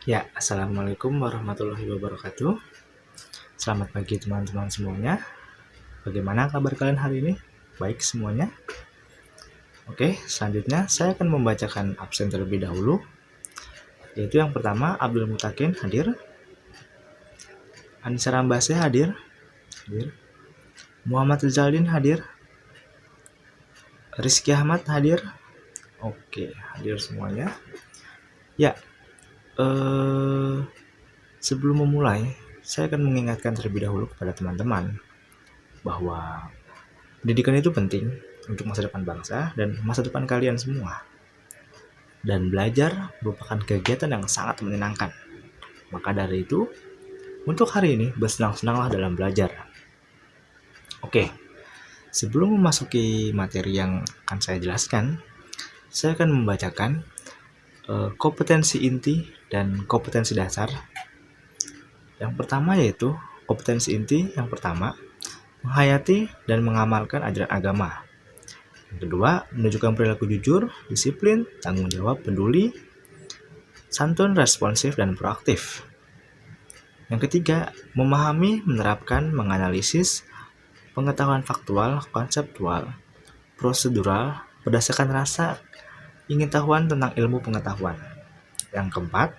Ya, assalamualaikum warahmatullahi wabarakatuh. Selamat pagi teman-teman semuanya. Bagaimana kabar kalian hari ini? Baik semuanya? Oke, selanjutnya saya akan membacakan absen terlebih dahulu. Yaitu yang pertama, Abdul Mutakin hadir. Anissa Rambase hadir. Muhammad Rizaldin hadir. Rizky Ahmad hadir. Oke, hadir semuanya. Ya, sebelum memulai, saya akan mengingatkan terlebih dahulu kepada teman-teman bahwa pendidikan itu penting untuk masa depan bangsa dan masa depan kalian semua. Dan belajar merupakan kegiatan yang sangat menyenangkan. Maka dari itu, untuk hari ini bersenang-senanglah dalam belajar. Oke, sebelum memasuki materi yang akan saya jelaskan, saya akan membacakan kompetensi inti dan kompetensi dasar. Yang pertama yaitu kompetensi inti yang pertama, menghayati dan mengamalkan ajaran agama. Yang kedua, menunjukkan perilaku jujur, disiplin, tanggung jawab, peduli, santun, responsif, dan proaktif. Yang ketiga, memahami, menerapkan, menganalisis pengetahuan faktual, konseptual, prosedural, berdasarkan rasa ingin tahuan tentang ilmu pengetahuan. Yang keempat,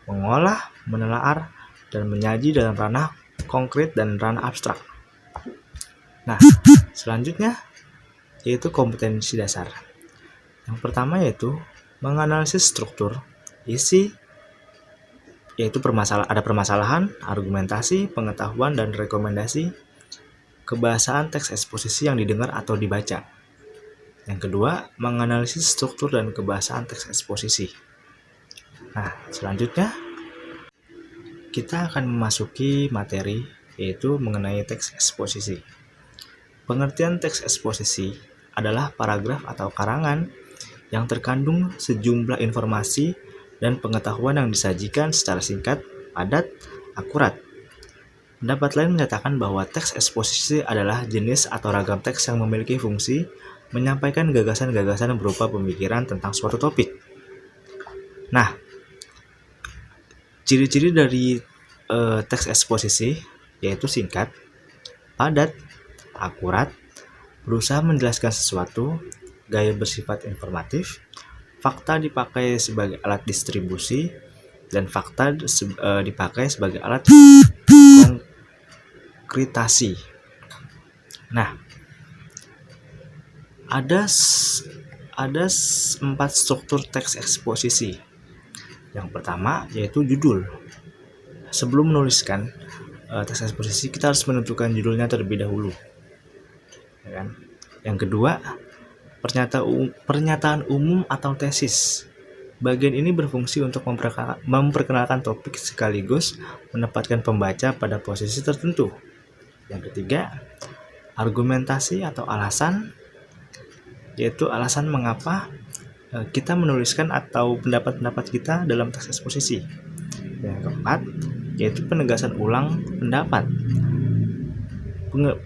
mengolah, menelaah, dan menyaji dalam ranah konkret dan ranah abstrak. Nah, selanjutnya yaitu kompetensi dasar. Yang pertama yaitu menganalisis struktur, isi, yaitu ada permasalahan, argumentasi, pengetahuan, dan rekomendasi, kebahasaan teks eksposisi yang didengar atau dibaca. Yang kedua, menganalisis struktur dan kebahasaan teks eksposisi. Nah, selanjutnya kita akan memasuki materi yaitu mengenai teks eksposisi. Pengertian teks eksposisi adalah paragraf atau karangan yang terkandung sejumlah informasi dan pengetahuan yang disajikan secara singkat, padat, akurat. Pendapat lain menyatakan bahwa teks eksposisi adalah jenis atau ragam teks yang memiliki fungsi menyampaikan gagasan-gagasan berupa pemikiran tentang suatu topik. Nah, ciri-ciri dari teks eksposisi yaitu singkat, padat, akurat, berusaha menjelaskan sesuatu, gaya bersifat informatif, fakta dipakai sebagai alat distribusi, dan fakta dipakai sebagai alat konkretasi. Nah, ada 4 struktur teks eksposisi. Yang pertama yaitu judul. Sebelum menuliskan teks eksposisi, kita harus menentukan judulnya terlebih dahulu. Ya kan? Yang kedua, pernyataan umum atau tesis. Bagian ini berfungsi untuk memperkenalkan topik sekaligus menempatkan pembaca pada posisi tertentu. Yang ketiga, argumentasi atau alasan, yaitu alasan mengapa kita menuliskan atau pendapat-pendapat kita dalam teks eksposisi. Yang keempat, yaitu penegasan ulang pendapat.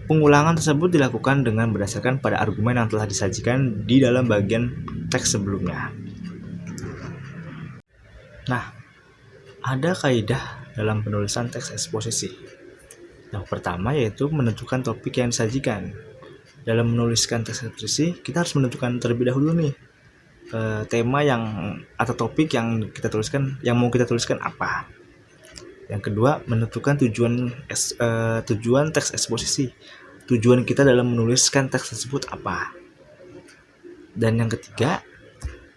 Pengulangan tersebut dilakukan dengan berdasarkan pada argumen yang telah disajikan di dalam bagian teks sebelumnya. Nah, ada kaidah dalam penulisan teks eksposisi. Yang pertama yaitu menentukan topik yang disajikan. Dalam menuliskan teks eksposisi, kita harus menentukan terlebih dahulu nih tema yang atau topik yang kita tuliskan, yang mau kita tuliskan apa. Yang kedua, menentukan tujuan teks eksposisi. Tujuan kita dalam menuliskan teks tersebut apa. Dan yang ketiga,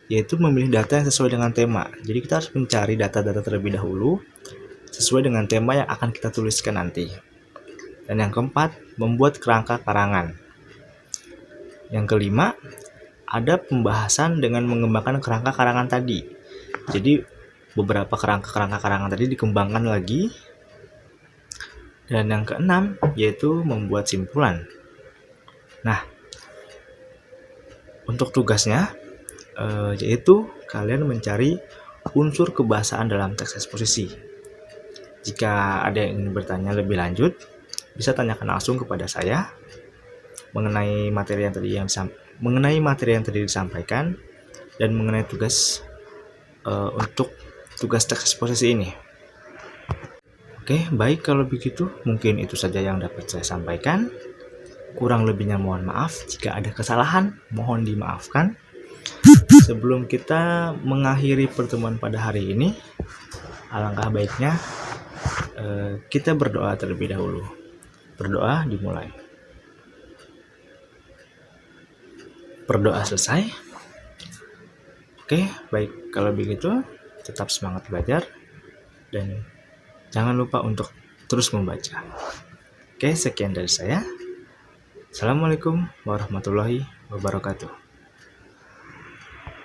yaitu memilih data yang sesuai dengan tema. Jadi kita harus mencari data-data terlebih dahulu sesuai dengan tema yang akan kita tuliskan nanti. Dan yang keempat, membuat kerangka karangan. Yang kelima, ada pembahasan dengan mengembangkan kerangka karangan tadi. Jadi beberapa kerangka karangan tadi dikembangkan lagi. Dan yang keenam, yaitu membuat simpulan. Nah, untuk tugasnya yaitu kalian mencari unsur kebahasaan dalam teks eksposisi. Jika ada yang ingin bertanya lebih lanjut, bisa tanyakan langsung kepada saya mengenai materi yang tadi disampaikan dan mengenai tugas untuk tugas teks eksposisi ini. Oke, baik kalau begitu, mungkin itu saja yang dapat saya sampaikan. Kurang lebihnya mohon maaf, jika ada kesalahan mohon dimaafkan. Sebelum kita mengakhiri pertemuan pada hari ini, alangkah baiknya kita berdoa terlebih dahulu. Berdoa dimulai. Berdoa selesai. Oke, baik kalau begitu, tetap semangat belajar dan jangan lupa untuk terus membaca. Oke, sekian dari saya. Assalamualaikum warahmatullahi wabarakatuh.